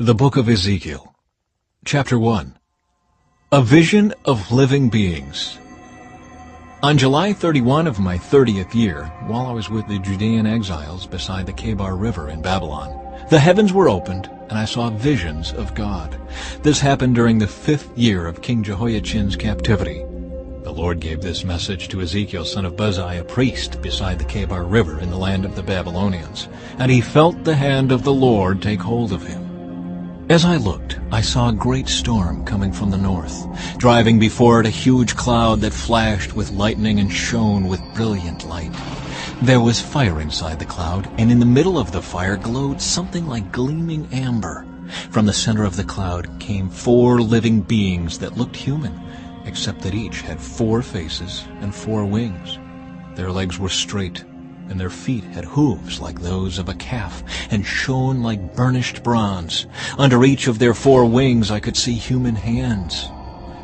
The Book of Ezekiel, Chapter 1. A Vision of Living Beings. On July 31 of my 30th year, while I was with the Judean exiles beside the Kebar River in Babylon, the heavens were opened, and I saw visions of God. This happened during the 5th year of King Jehoiachin's captivity. The Lord gave this message to Ezekiel, son of Buzi, a priest, beside the Kebar River in the land of the Babylonians, and he felt the hand of the Lord take hold of him. As I looked, I saw a great storm coming from the north, driving before it a huge cloud that flashed with lightning and shone with brilliant light. There was fire inside the cloud, and in the middle of the fire glowed something like gleaming amber. From the center of the cloud came 4 living beings that looked human, except that each had 4 faces and 4 wings. Their legs were straight, and their feet had hooves like those of a calf, and shone like burnished bronze. Under each of their 4 wings I could see human hands.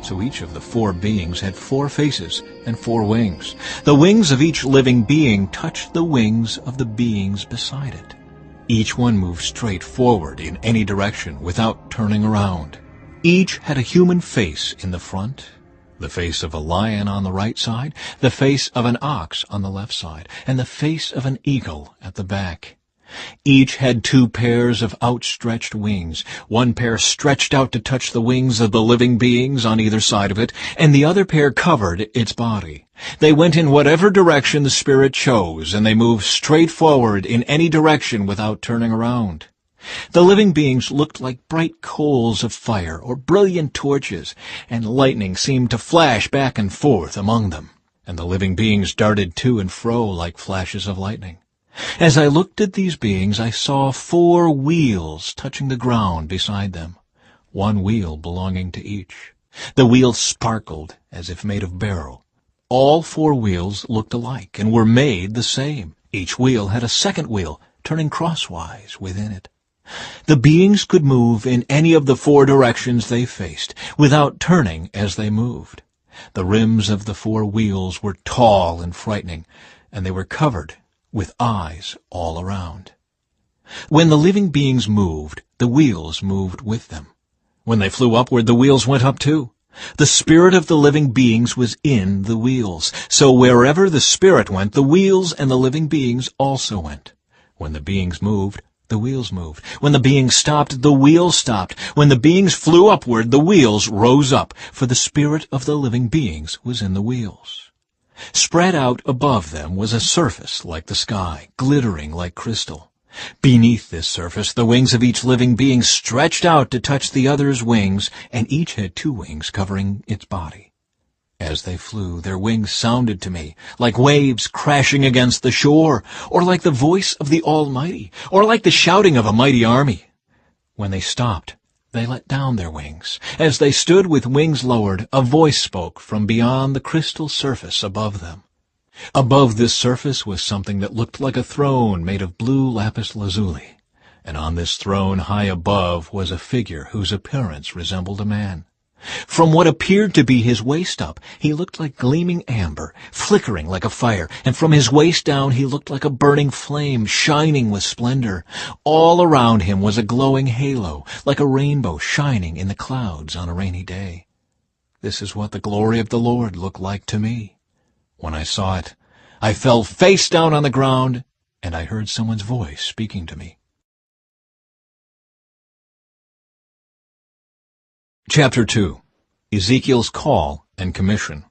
So each of the 4 beings had 4 faces and 4 wings. The wings of each living being touched the wings of the beings beside it. Each one moved straight forward in any direction without turning around. Each had a human face in the front, the face of a lion on the right side, the face of an ox on the left side, and the face of an eagle at the back. Each had 2 pairs of outstretched wings. One pair stretched out to touch the wings of the living beings on either side of it, and the other pair covered its body. They went in whatever direction the Spirit chose, and they moved straight forward in any direction without turning around. The living beings looked like bright coals of fire or brilliant torches, and lightning seemed to flash back and forth among them, and the living beings darted to and fro like flashes of lightning. As I looked at these beings, I saw 4 wheels touching the ground beside them, 1 wheel belonging to each. The wheels sparkled as if made of beryl. All 4 wheels looked alike and were made the same. Each wheel had a second wheel turning crosswise within it. The beings could move in any of the 4 directions they faced, without turning as they moved. The rims of the 4 wheels were tall and frightening, and they were covered with eyes all around. When the living beings moved, the wheels moved with them. When they flew upward, the wheels went up too. The spirit of the living beings was in the wheels, so wherever the Spirit went, the wheels and the living beings also went. When the beings moved, the wheels moved. When the beings stopped, the wheels stopped. When the beings flew upward, the wheels rose up, for the spirit of the living beings was in the wheels. Spread out above them was a surface like the sky, glittering like crystal. Beneath this surface, the wings of each living being stretched out to touch the other's wings, and each had 2 wings covering its body. As they flew, their wings sounded to me like waves crashing against the shore, or like the voice of the Almighty, or like the shouting of a mighty army. When they stopped, they let down their wings. As they stood with wings lowered, a voice spoke from beyond the crystal surface above them. Above this surface was something that looked like a throne made of blue lapis lazuli, and on this throne high above was a figure whose appearance resembled a man. From what appeared to be his waist up, he looked like gleaming amber, flickering like a fire, and from his waist down he looked like a burning flame, shining with splendor. All around him was a glowing halo, like a rainbow shining in the clouds on a rainy day. This is what the glory of the Lord looked like to me. When I saw it, I fell face down on the ground, and I heard someone's voice speaking to me. Chapter 2. Ezekiel's Call and Commission.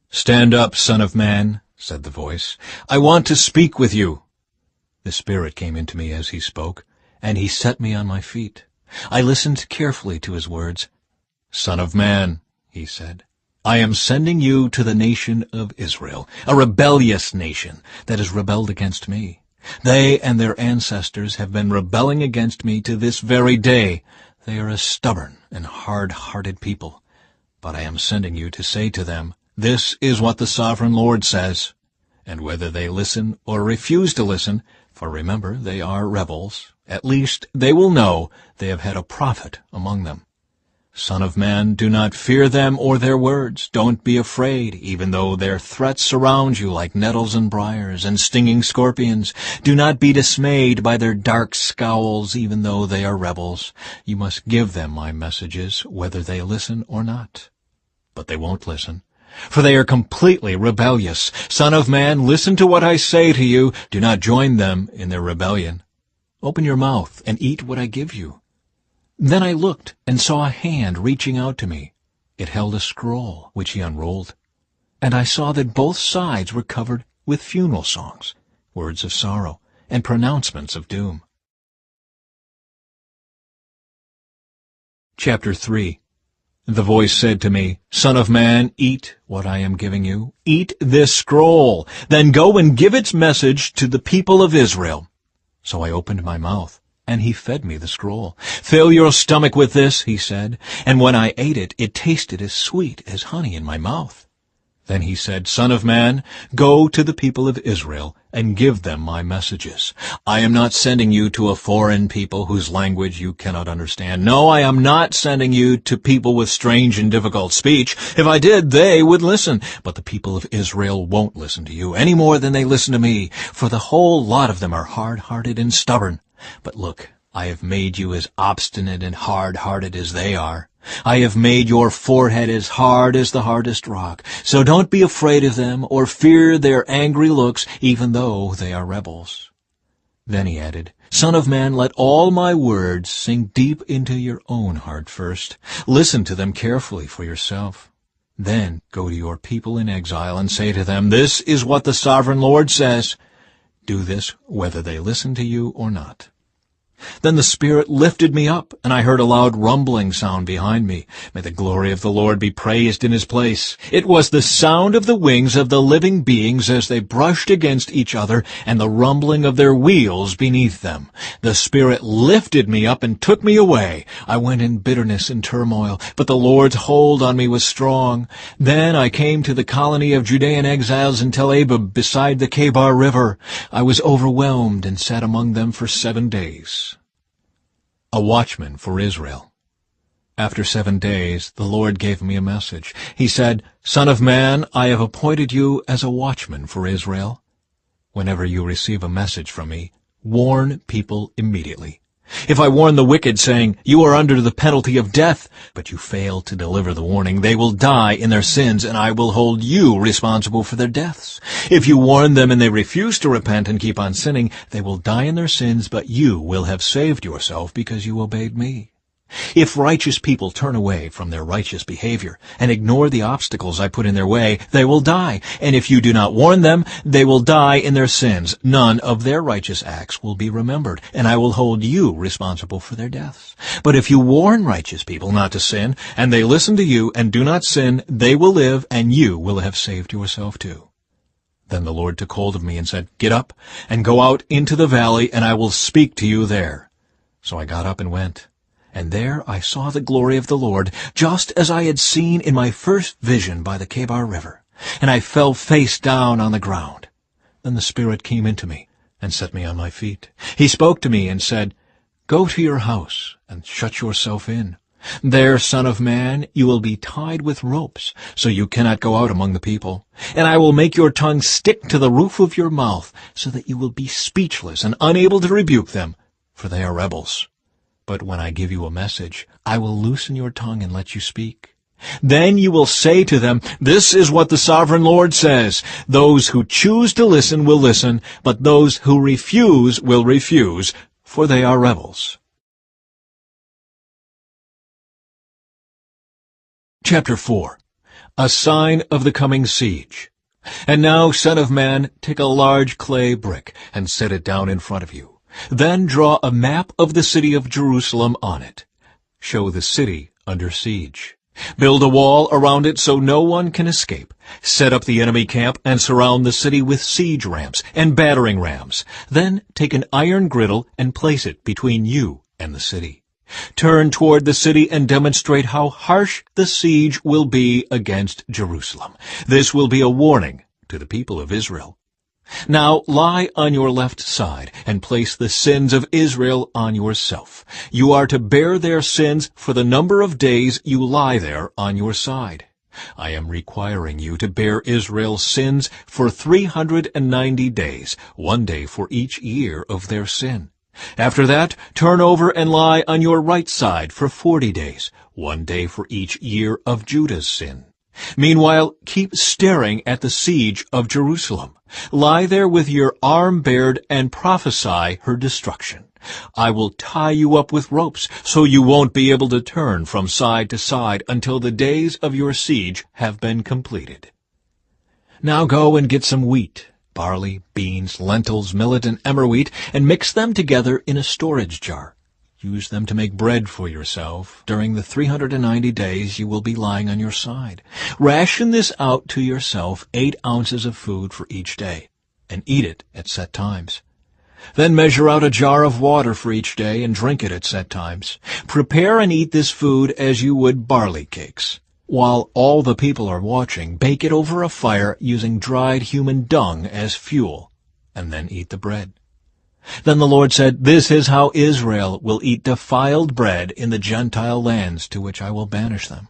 "Stand up, Son of Man," said the voice. "I want to speak with you." The Spirit came into me as he spoke, and he set me on my feet. I listened carefully to his words. "Son of man," he said, "I am sending you to the nation of Israel, a rebellious nation that has rebelled against me. They and their ancestors have been rebelling against me to this very day. They are a stubborn and hard-hearted people. But I am sending you to say to them, 'This is what the Sovereign Lord says.' And whether they listen or refuse to listen, for remember, they are rebels, at least they will know they have had a prophet among them. Son of man, do not fear them or their words. Don't be afraid, even though their threats surround you like nettles and briars and stinging scorpions. Do not be dismayed by their dark scowls, even though they are rebels. You must give them my messages, whether they listen or not. But they won't listen, for they are completely rebellious. Son of man, listen to what I say to you. Do not join them in their rebellion. Open your mouth and eat what I give you. Then I looked and saw a hand reaching out to me. It held a scroll, which he unrolled. And I saw that both sides were covered with funeral songs, words of sorrow, and pronouncements of doom. Chapter 3. The voice said to me, Son of man, eat what I am giving you. Eat this scroll. Then go and give its message to the people of Israel. So I opened my mouth, and he fed me the scroll. Fill your stomach with this, he said. And when I ate it, it tasted as sweet as honey in my mouth. Then he said, Son of man, go to the people of Israel and give them my messages. I am not sending you to a foreign people whose language you cannot understand. No, I am not sending you to people with strange and difficult speech. If I did, they would listen. But the people of Israel won't listen to you any more than they listen to me, for the whole lot of them are hard-hearted and stubborn. But look, I have made you as obstinate and hard-hearted as they are. I have made your forehead as hard as the hardest rock. So don't be afraid of them or fear their angry looks, even though they are rebels. Then he added, Son of man, let all my words sink deep into your own heart first. Listen to them carefully for yourself. Then go to your people in exile and say to them, This is what the sovereign Lord says. Do this whether they listen to you or not. Then the Spirit lifted me up, and I heard a loud rumbling sound behind me. May the glory of the Lord be praised in his place. It was the sound of the wings of the living beings as they brushed against each other, and the rumbling of their wheels beneath them. The Spirit lifted me up and took me away. I went in bitterness and turmoil, but the Lord's hold on me was strong. Then I came to the colony of Judean exiles in Tel Abib beside the Kebar River. I was overwhelmed and sat among them for 7 days. A watchman for Israel. After 7 days, the Lord gave me a message. He said, Son of man, I have appointed you as a watchman for Israel. Whenever you receive a message from me, warn people immediately. If I warn the wicked, saying, You are under the penalty of death, but you fail to deliver the warning, they will die in their sins, and I will hold you responsible for their deaths. If you warn them and they refuse to repent and keep on sinning, they will die in their sins, but you will have saved yourself because you obeyed me. If righteous people turn away from their righteous behavior and ignore the obstacles I put in their way, they will die. And if you do not warn them, they will die in their sins. None of their righteous acts will be remembered, and I will hold you responsible for their deaths. But if you warn righteous people not to sin, and they listen to you and do not sin, they will live, and you will have saved yourself too. Then the Lord took hold of me and said, Get up and go out into the valley, and I will speak to you there. So I got up and went. And there I saw the glory of the Lord, just as I had seen in my first vision by the Kebar River. And I fell face down on the ground. Then the Spirit came into me and set me on my feet. He spoke to me and said, Go to your house and shut yourself in. There, Son of man, you will be tied with ropes, so you cannot go out among the people. And I will make your tongue stick to the roof of your mouth, so that you will be speechless and unable to rebuke them, for they are rebels. But when I give you a message, I will loosen your tongue and let you speak. Then you will say to them, This is what the sovereign Lord says. Those who choose to listen will listen, but those who refuse will refuse, for they are rebels. Chapter 4. A sign of the coming siege. And now, Son of man, take a large clay brick and set it down in front of you. Then draw a map of the city of Jerusalem on it. Show the city under siege. Build a wall around it so no one can escape. Set up the enemy camp and surround the city with siege ramps and battering rams. Then take an iron griddle and place it between you and the city. Turn toward the city and demonstrate how harsh the siege will be against Jerusalem. This will be a warning to the people of Israel. Now lie on your left side, and place the sins of Israel on yourself. You are to bear their sins for the number of days you lie there on your side. I am requiring you to bear Israel's sins for 390 days, 1 day for each year of their sin. After that, turn over and lie on your right side for 40 days, 1 day for each year of Judah's sin. Meanwhile, keep staring at the siege of Jerusalem. Lie there with your arm bared and prophesy her destruction. I will tie you up with ropes, so you won't be able to turn from side to side until the days of your siege have been completed. Now go and get some wheat, barley, beans, lentils, millet, and emmer wheat, and mix them together in a storage jar. Use them to make bread for yourself during the 390 days you will be lying on your side. Ration this out to yourself 8 ounces of food for each day, and eat it at set times. Then measure out a jar of water for each day and drink it at set times. Prepare and eat this food as you would barley cakes. While all the people are watching, bake it over a fire using dried human dung as fuel, and then eat the bread. Then the Lord said, "This is how Israel will eat defiled bread in the Gentile lands to which I will banish them."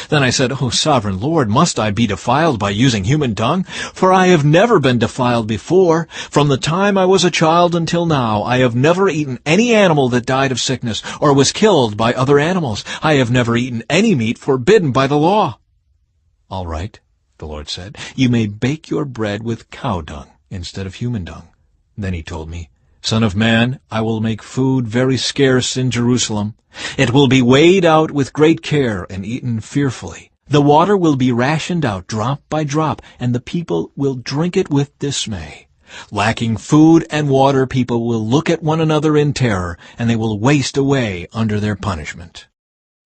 Then I said, "O sovereign Lord, must I be defiled by using human dung? For I have never been defiled before. From the time I was a child until now, I have never eaten any animal that died of sickness or was killed by other animals. I have never eaten any meat forbidden by the law." "All right," the Lord said, "you may bake your bread with cow dung instead of human dung." Then he told me, "Son of man, I will make food very scarce in Jerusalem. It will be weighed out with great care and eaten fearfully. The water will be rationed out drop by drop, and the people will drink it with dismay. Lacking food and water, people will look at one another in terror, and they will waste away under their punishment."